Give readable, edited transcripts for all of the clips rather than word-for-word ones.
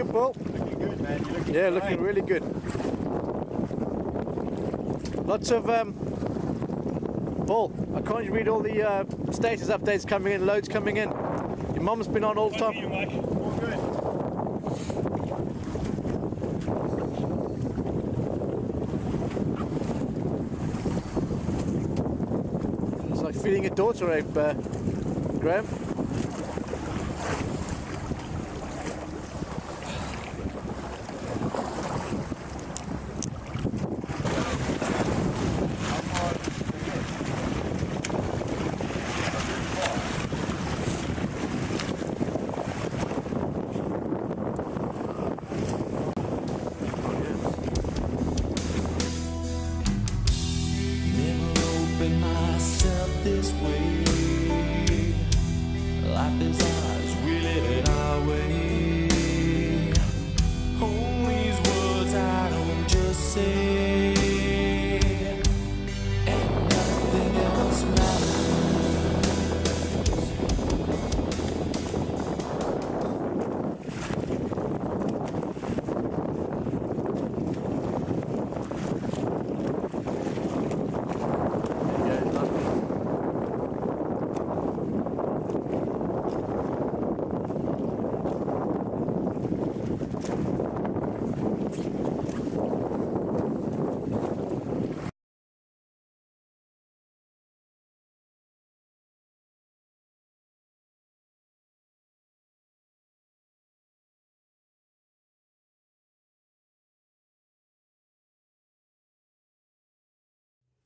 looking, Paul? Looking good, man. You're looking Yeah, great. looking really good. Lots of Paul, I can't read all the status updates coming in, loads coming in. Your mum's been on all the time. Mike. All good. It's like feeding a daughter ape, Graham. This way, life is ours, we live it our way. All these words I don't just say, and nothing else matters.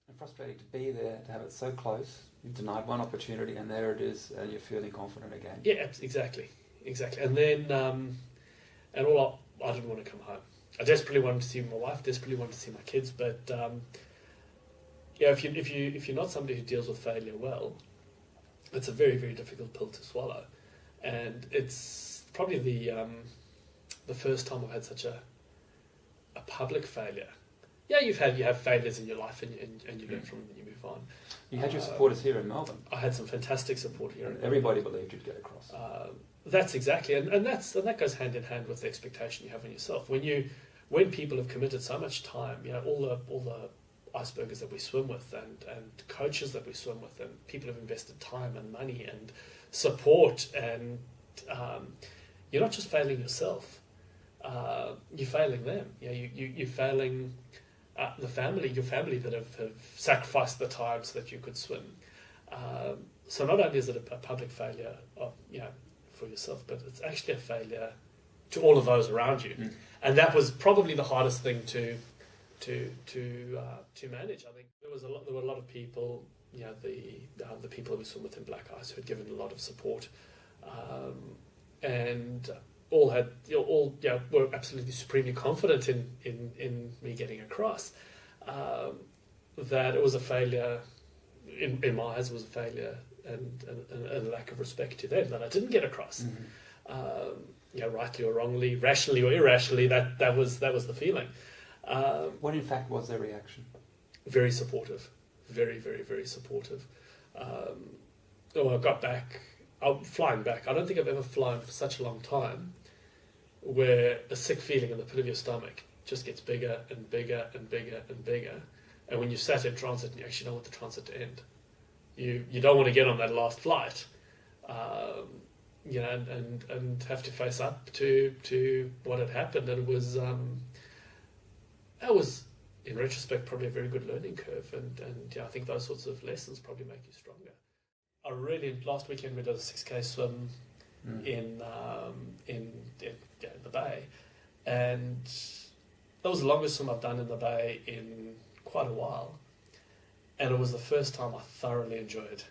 And frustrating to be there, to have it so close. You've denied one opportunity, and there it is, and you're feeling confident again. Yeah, exactly. And then, and all I didn't want to come home. I desperately wanted to see my wife, desperately wanted to see my kids, but yeah, if you're not somebody who deals with failure well, it's a very, very difficult pill to swallow, and it's probably the first time I've had such a public failure. Yeah, you have failures in your life, and you learn from them and you move on. You had your supporters here in Melbourne. I had some fantastic support here. And everybody believed you'd get across. That's exactly, and that goes hand in hand with the expectation you have on yourself. When people have committed so much time, all the icebergers that we swim with, and coaches that we swim with, and people have invested time and money and support, and you're not just failing yourself, you're failing them. You're failing your family that have sacrificed the time so that you could swim. So not only is it a public failure of, for yourself, but it's actually a failure to all of those around you. And that was probably the hardest thing to manage. I think there were a lot of people, the people that we swim with in Black Ice, who had given a lot of support, and all were absolutely supremely confident in me getting across. That it was a failure, in my eyes, it was a failure, and a lack of respect to them that I didn't get across. Rightly or wrongly, rationally or irrationally, that was the feeling. What in fact was their reaction? Very supportive, very, very, very supportive. I got back, flying back. I don't think I've ever flown for such a long time where a sick feeling in the pit of your stomach just gets bigger and bigger and bigger and bigger. And when you sat in transit and you actually don't want the transit to end, you don't want to get on that last flight, and have to face up to what had happened. And it was in retrospect probably a very good learning curve, and I think those sorts of lessons probably make you stronger. Last weekend we did a 6K swim in the bay, and that was the longest swim I've done in the bay in quite a while, and it was the first time I thoroughly enjoyed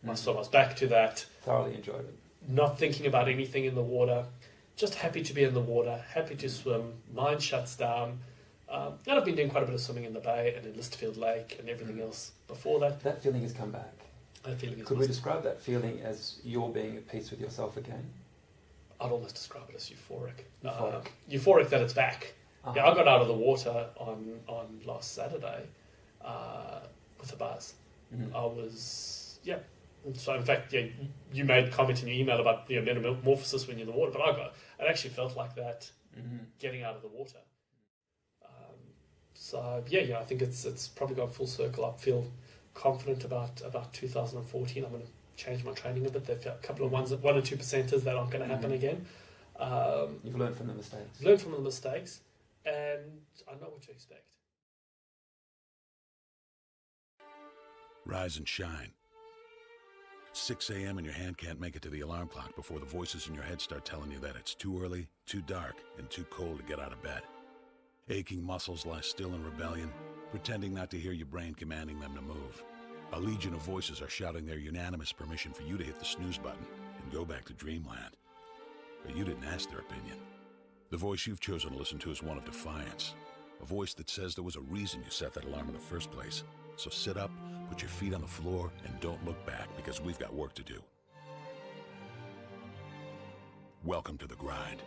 my swim. I was back to that. Thoroughly enjoyed it. Not thinking about anything in the water, just happy to be in the water, happy to swim, mind shuts down. And I've been doing quite a bit of swimming in the bay and in Listerfield Lake and everything else before that. That feeling has come back. That feeling is Could we describe that feeling as you're being at peace with yourself again? I'd almost describe it as euphoric. Euphoric. Euphoric that it's back. Uh-huh. Yeah, I got out of the water on last Saturday with a buzz. I was, So in fact, you made a comment in your email about metamorphosis when you're in the water, but it actually felt like that getting out of the water. So yeah, I think it's probably gone full circle. I feel confident about 2014. I'm going to change my training a bit. There's a couple of 1 or 2 percenters that aren't going to happen again. You've learned from the mistakes. Learned from the mistakes, and I know what to expect. Rise and shine. 6 a.m. and your hand can't make it to the alarm clock before the voices in your head start telling you that it's too early, too dark, and too cold to get out of bed. Aching muscles lie still in rebellion, pretending not to hear your brain commanding them to move. A legion of voices are shouting their unanimous permission for you to hit the snooze button and go back to dreamland. But you didn't ask their opinion. The voice you've chosen to listen to is one of defiance. A voice that says there was a reason you set that alarm in the first place. So sit up, put your feet on the floor, and don't look back, because we've got work to do. Welcome to the grind.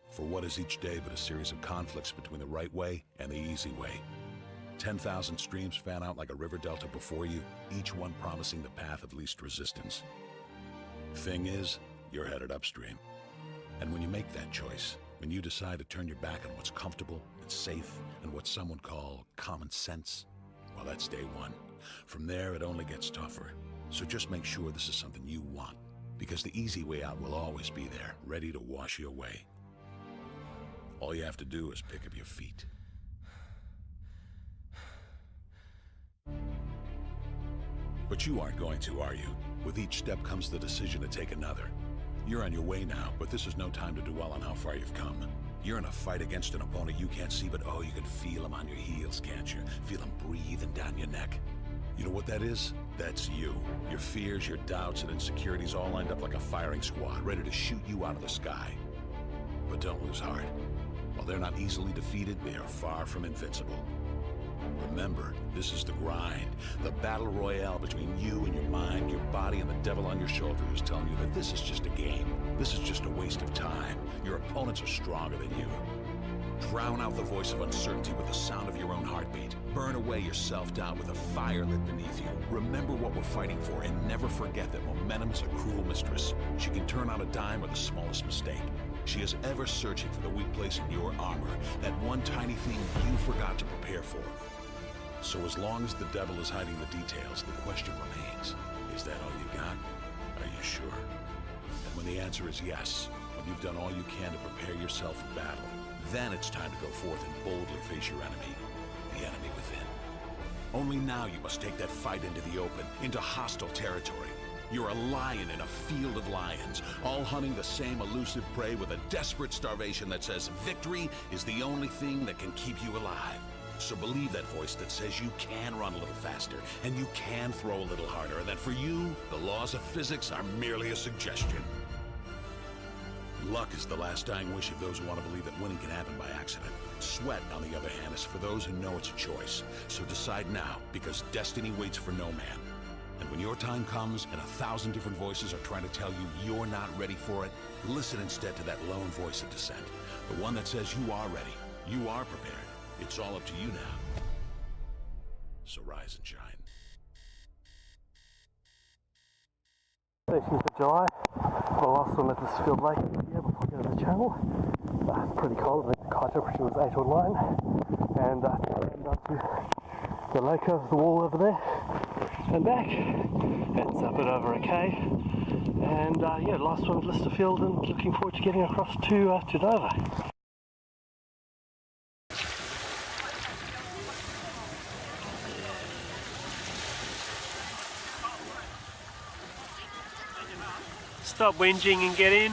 For what is each day but a series of conflicts between the right way and the easy way? 10,000 streams fan out like a river delta before you, each one promising the path of least resistance. Thing is, you're headed upstream. And when you make that choice, when you decide to turn your back on what's comfortable and safe and what some would call common sense, well, that's day one. From there, it only gets tougher. So just make sure this is something you want, because the easy way out will always be there, ready to wash you away. All you have to do is pick up your feet. But you aren't going to, are you? With each step comes the decision to take another. You're on your way now, but this is no time to dwell on how far you've come. You're in a fight against an opponent you can't see, but oh, you can feel him on your heels, can't you? Feel him breathing down your neck. You know what that is? That's you. Your fears, your doubts, and insecurities all lined up like a firing squad, ready to shoot you out of the sky. But don't lose heart. While they're not easily defeated, they are far from invincible. Remember, this is the grind, the battle royale between you and your mind, your body, and the devil on your shoulder who's telling you that this is just a game. This is just a waste of time. Your opponents are stronger than you. Drown out the voice of uncertainty with the sound of your own heartbeat. Burn away your self-doubt with a fire lit beneath you. Remember what we're fighting for, and never forget that momentum is a cruel mistress. She can turn on a dime with the smallest mistake. She is ever searching for the weak place in your armor, that one tiny thing you forgot to prepare for. So as long as the devil is hiding the details, the question remains, is that all you got? Are you sure? And when the answer is yes, when you've done all you can to prepare yourself for battle, then it's time to go forth and boldly face your enemy, the enemy within. Only now you must take that fight into the open, into hostile territory. You're a lion in a field of lions, all hunting the same elusive prey with a desperate starvation that says victory is the only thing that can keep you alive. So believe that voice that says you can run a little faster, and you can throw a little harder, and that for you, the laws of physics are merely a suggestion. Luck is the last dying wish of those who want to believe that winning can happen by accident. Sweat, on the other hand, is for those who know it's a choice. So decide now, because destiny waits for no man. And when your time comes and 1,000 different voices are trying to tell you you're not ready for it, listen instead to that lone voice of dissent. The one that says you are ready, you are prepared. It's all up to you now. So rise and shine. 13th of July, my last swim at this field lake here before I go to the channel. Pretty cold, I think the car temperature was 8 or 9, and down to the lake over the wall over there and back. It's a bit over a K, and yeah, last swim at Listerfield, and looking forward to getting across to Dover. Stop whinging and get in.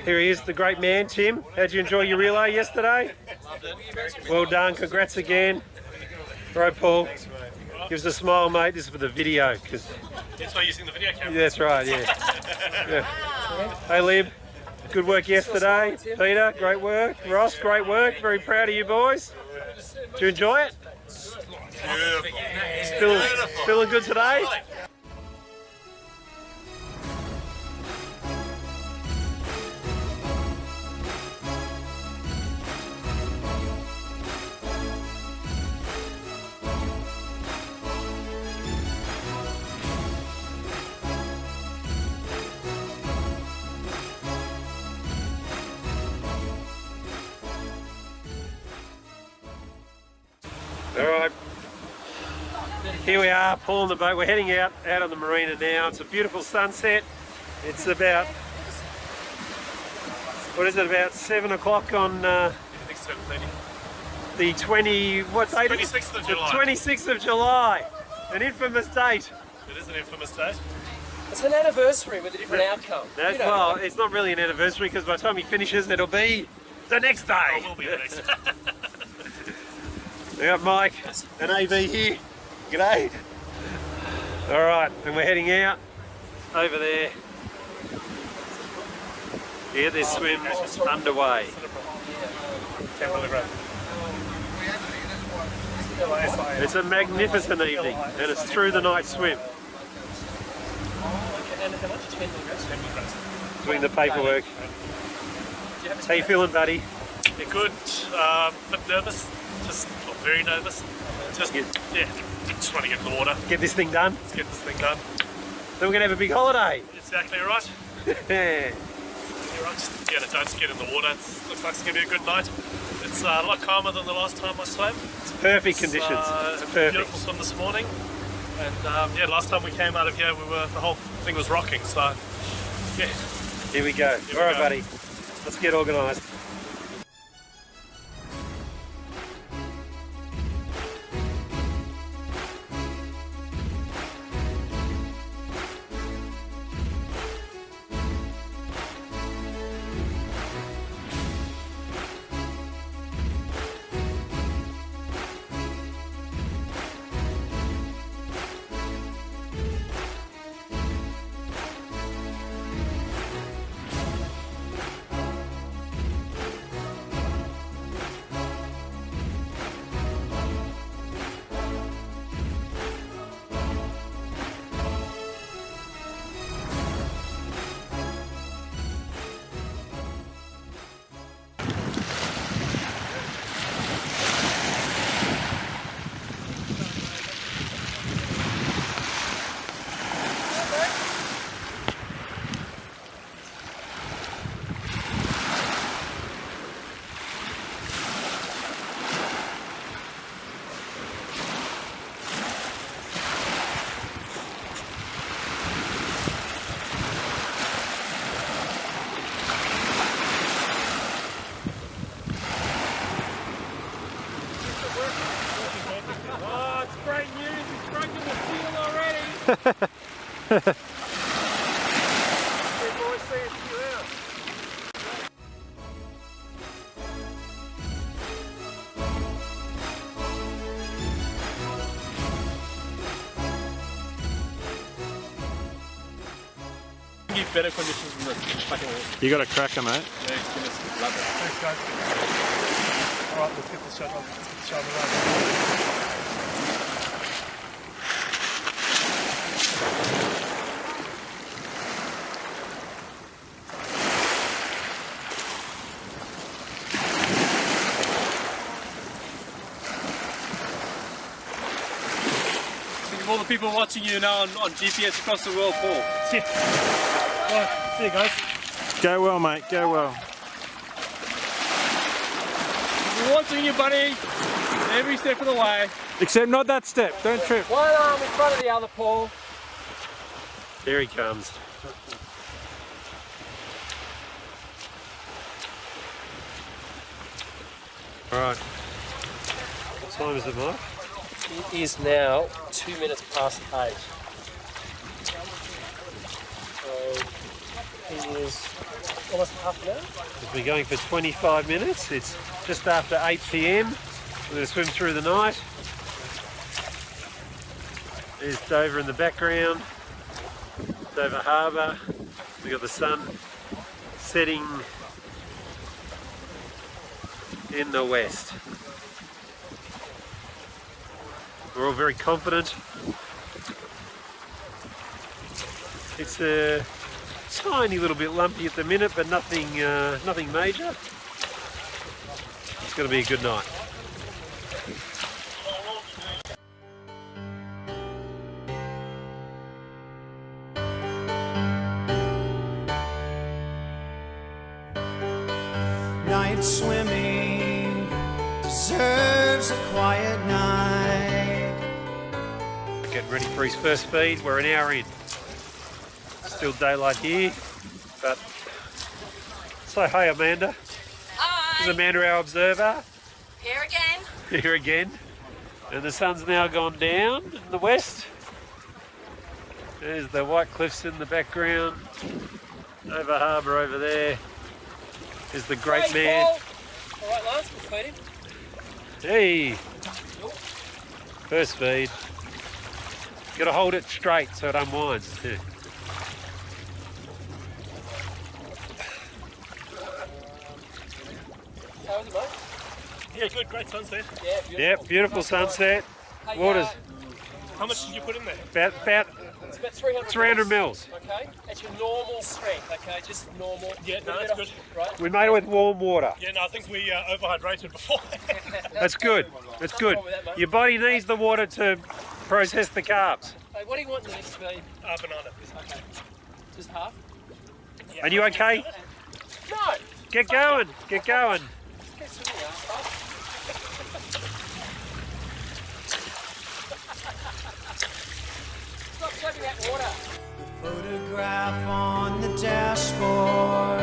Here he is, the great man, Tim. How'd you enjoy your relay yesterday? Loved it. Well done, congrats again. Right, Paul. Give us a smile, mate. This is for the video, because That's why using the video camera. that's right, yeah. Hey, Lib. Good work yesterday. Peter, great work. Ross, great work. Very proud of you boys. Did you enjoy it? Feeling good today? All right. Here we are, pulling the boat. We're heading out on the marina now. It's a beautiful sunset. It's about, what is it, about 7 o'clock on I think 7:30. the 20, what date? 26th of July. The 26th of July. An infamous date. It is an infamous date. It's an anniversary with a different outcome. That's, You know, well, it's not really an anniversary because by the time he finishes, it'll be the next day. It will be the next day. We got Mike and AV here. G'day. All right, and we're heading out over there. Get this swim underway. It's a magnificent evening, and it's through the night swim. Doing the paperwork. How you feeling, buddy? They're good. Bit nervous. Just very nervous. Just just want to get in the water. Get this thing done. Let's get this thing done. Then we're gonna have a big holiday. Exactly right. Yeah. You're right. Just get it done. Just get in the water. Looks like it's gonna be a good night. It's a lot calmer than the last time I swam. It's perfect conditions. It's perfect. Beautiful swim this morning. And yeah, last time we came out of here, the whole thing was rocking. So yeah. Here we go. Here we All right, go. buddy. Let's get organised. Oh, it's great news. It's broken the seal already. Good boys, see you out. Give better conditions than this fucking water. You got a cracker, mate. Yeah, goodness, love it. Thanks, guys. All right, let's get this shot on. Let's get the shot on the right. Think of all the people watching you now on GPS across the world, Paul. See you guys. Go well, mate. Go well. We're watching you, buddy. Every step of the way. Except not that step. Don't trip. one arm in front of the other, Paul. There he comes. All right. What time is it, Mark? It is now 2 minutes past 8. So he is almost half an hour. We've been going for 25 minutes. It's just after 8 p.m. We're going to swim through the night. There's Dover in the background. Dover Harbour. We've got the sun setting in the west. We're all very confident. It's a tiny little bit lumpy at the minute, but nothing major. It's going to be a good night. Night swimming deserves a quiet night. Getting ready for his first feed. We're an hour in. Still daylight here, but say hi, Amanda. Hi. This is Amanda, our observer. Here again. Here again. And the sun's now gone down in the west. There's the White Cliffs in the background. Dover Harbour over there. There's the Great Man. All right, Lance, we'll feed him. Hey! First feed. Got to hold it straight so it unwinds too. How was it, mate? Yeah, good, great sunset. Yeah, beautiful. Yep, beautiful sunset. Hey, Water's How much did you put in there? about it's about 300 300 mils. Okay, at your normal strength, okay, just normal. Yeah, no, that's good. Right? We made it with warm water. Yeah, no, I think we overhydrated before. That's good. That's good. wrong with that, mate. Your body needs the water to process the carbs. Hey, what do you want in the next feed? Banana. Okay, just half? Are you okay? No! Get going. Get going. Get swimming, asshole. Stop soaking that water. Photograph on the dashboard,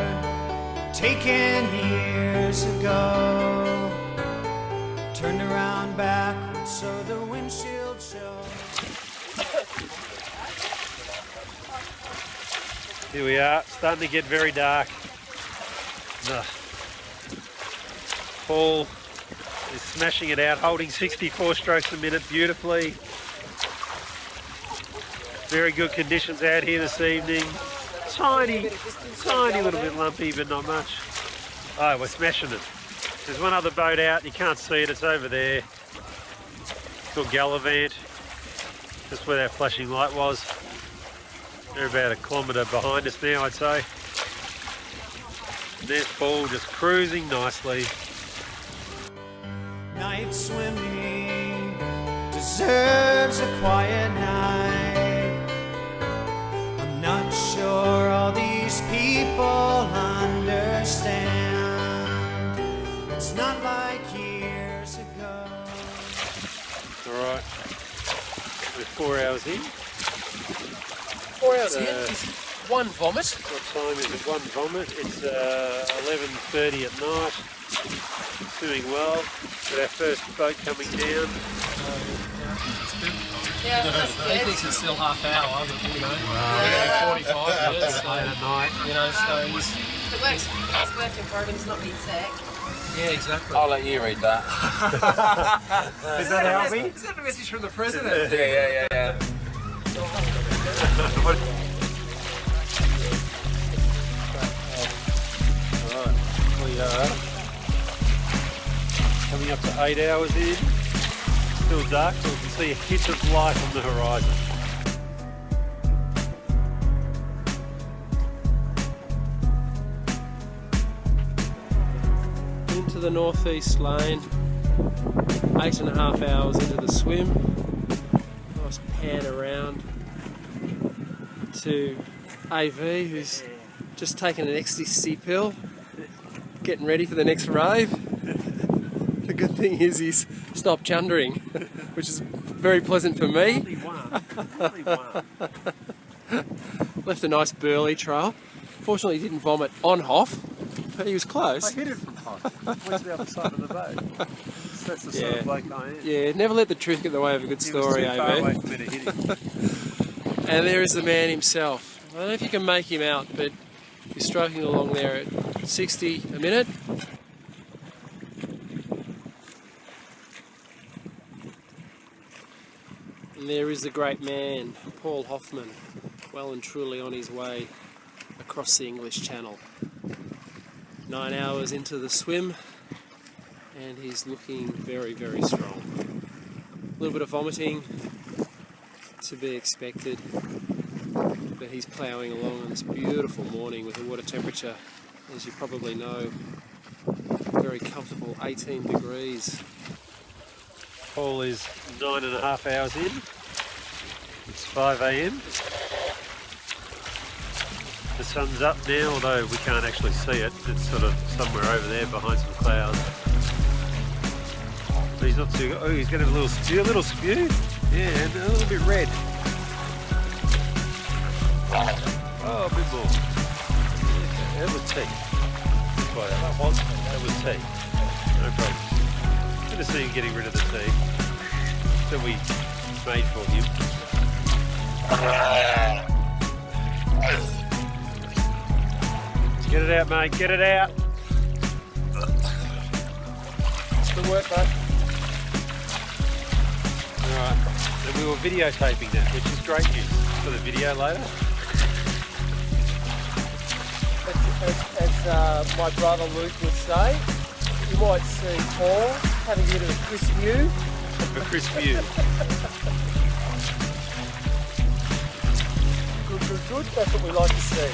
taken years ago. Turned around backwards so the windshield shows. Here we are, starting to get very dark. The Paul is smashing it out, holding 64 strokes a minute beautifully. Very good conditions out here this evening. Tiny little bit lumpy, but not much. Oh, we're smashing it. There's one other boat out, you can't see it, it's over there. It's called Gallivant, just where that flashing light was. They're about a kilometre behind us now, I'd say. There's Paul just cruising nicely. Night swimming deserves a quiet night. I'm not sure all these people understand. It's not like years ago. Alright, we're 4 hours in. 4 hours in. One vomit. What time is it? One vomit. It's 11:30 at night. Doing well. Got our first boat coming down. Yeah, he thinks it's still half hour, but you know, 45 minutes. So, Late at night. you know, so he's. It works. It's working for him. He's not being sick. Yeah, exactly. I'll let you read that. Is that Alfie? Is that a message from the president? Yeah. Alright, we are coming up to 8 hours in. Still dark, but we can see a hint of light on the horizon. Into the northeast lane, 8.5 hours into the swim. Nice pan around to AV, who's just taken an ecstasy pill, getting ready for the next rave. The good thing is he's stopped chundering, which is very pleasant for me. Left a nice burley trail. Fortunately, he didn't vomit on Hoff, but he was close. I hit it from Hoff. Went to the other side of the boat. That's the sort of bloke I am. Yeah, never let the truth get in the way of a good story, He was too far AV. away for me to hit him. And there is the man himself. I don't know if you can make him out, but You're stroking along there at 60 a minute. And there is the great man, Paul Hoffman, well and truly on his way across the English Channel. 9 hours into the swim, and he's looking very, very strong. A little bit of vomiting to be expected, but he's ploughing along on this beautiful morning with the water temperature, as you probably know, very comfortable 18 degrees. Paul is 9.5 hours in. It's 5 a.m. The sun's up now, although we can't actually see it. It's sort of somewhere over there behind some clouds. But he's not too... Oh, he's got a little spew. Yeah, and a little bit red. Oh, a bit more. Okay, that was tea. That was tea. No problem. Good to see him getting rid of the tea that we made for him. Get it out, mate, get it out. Good work, bud. Alright, and we were videotaping that, which is great news for the video later. As my brother Luke would say, you might see Paul having a bit of a crisp view. A crisp view. Good. That's what we like to see.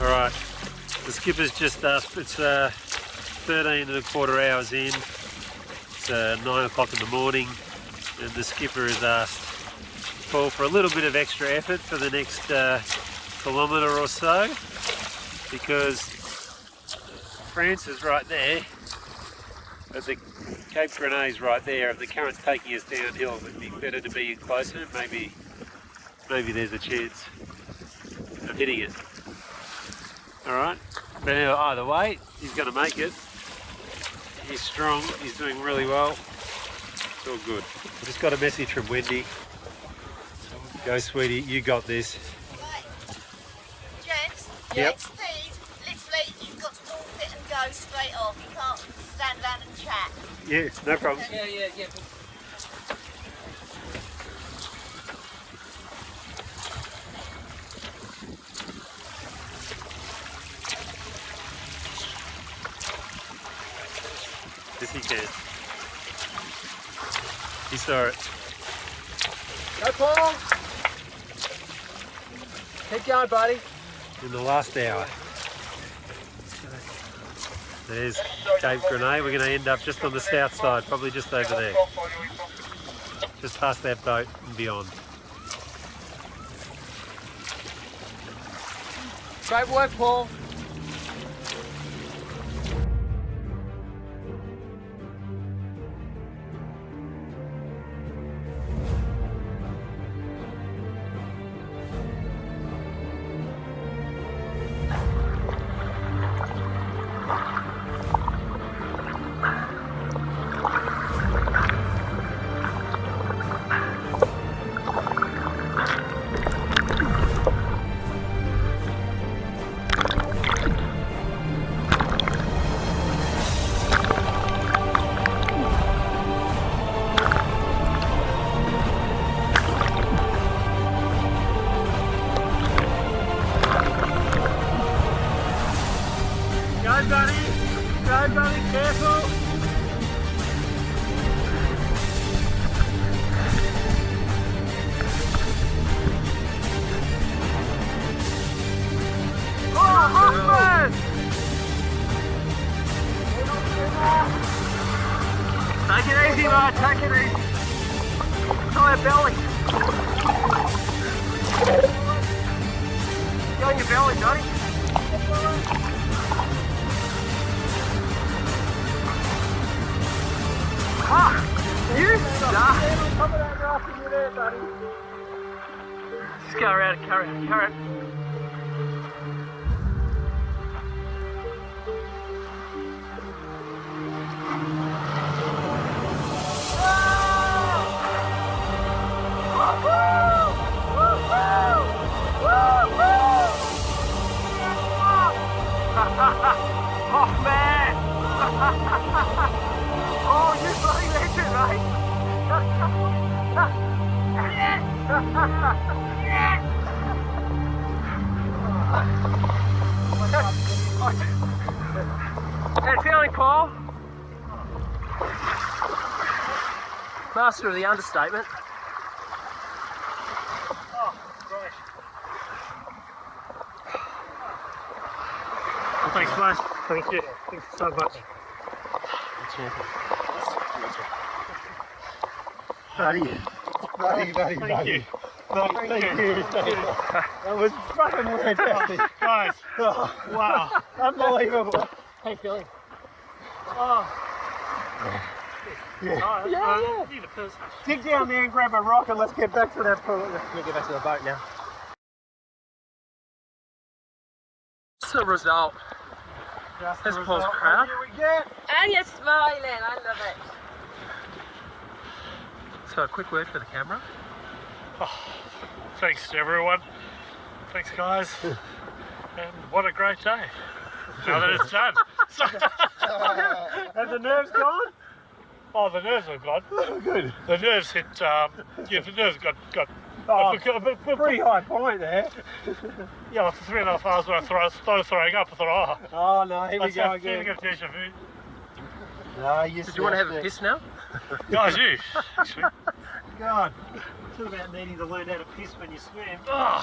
Alright, the skipper's just asked, it's 13.25 hours in, it's 9 o'clock in the morning, and the skipper has asked Paul for a little bit of extra effort for the next kilometre or so, because France is right there, but the Cape Grenet's right there. If the current's taking us downhill, it'd be better to be closer. Maybe there's a chance of hitting it. Alright, but either way, he's going to make it. He's strong, he's doing really well. It's all good. I just got a message from Wendy. Go, sweetie, you got this. Right. Gents, Yep. speed. Literally, you've got to walk it and go straight off. You can't stand around and chat. Yeah, no problem. Yeah. Yes, he can. He saw it. Go, Paul! Keep going, buddy. In the last hour. There's Cape Grenet. We're going to end up just on the south side, probably just over there. Just past that boat and beyond. Great work, Paul. take it easy. Tie your belly. Go on your belly, Johnny. Ah, you start. Just go around and carry it. Oh man! Oh, you bloody legend, mate! How you feeling, Paul? Master of the understatement. Oh, great. Well, thanks, mate. Thank you. Thanks so much. Buddy. Thank you. Thank you. That was fucking fantastic. Guys, wow. Unbelievable. How you feeling? Oh. Yeah. Need a person. Dig down there and grab a rock and let's get back to that pool. Let's get back to the boat now. What's the result? That's Paul's crowd. And you're smiling, I love it. So a quick word for the camera. Thanks to everyone. Thanks, guys. And what a great day. Now that it's done. Have the nerves gone? Oh, the nerves are gone. Good. The nerves hit, the nerves got Pretty high point there. yeah, after 3.5 hours when I started throwing up, I thought, Oh no, here we that's go that again. feeling of deja vu. No, you Did you want to have a piss now? Guys, you, actually. God, it's about needing to learn how to piss when you swim. Oh.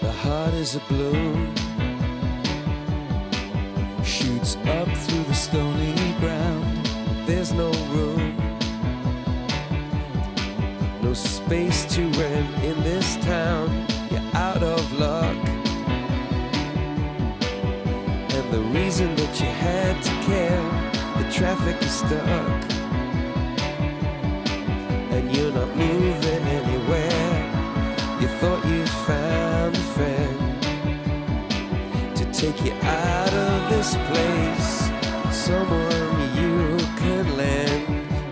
The heart is a balloon, shoots up through the stony ground. There's no room, no space to rent in this town. You're out of luck, and the reason that you had to care, the traffic is stuck, and you're not moving anywhere. You thought you found a friend to take you out of this place, someone you can lend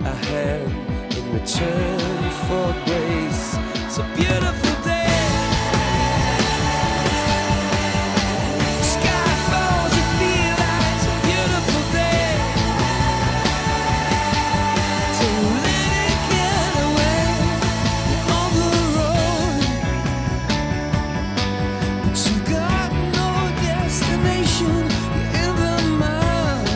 a hand in return for grace. It's a beautiful day. Sky falls, you feel like it's a beautiful day. Don't let it get away. You're on the road, but you've got no destination. You're in the mud,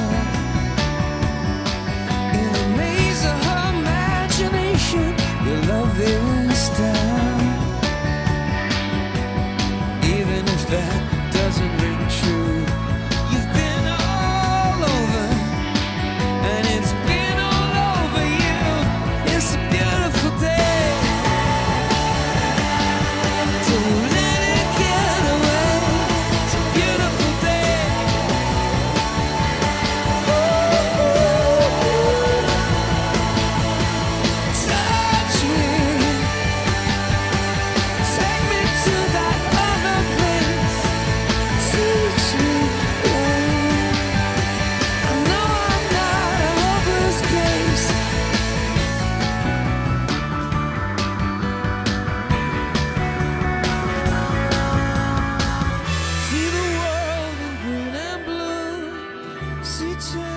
in the maze of her imagination. Your love is down, even if that doesn't ring true. You've been all over, and it's been all over you. It's a beautiful day. Don't let it get away. It's a beautiful day. Touch me, take me to that other place. Teach me, I know I'm not a hopeless case. See the world in green and blue. See change.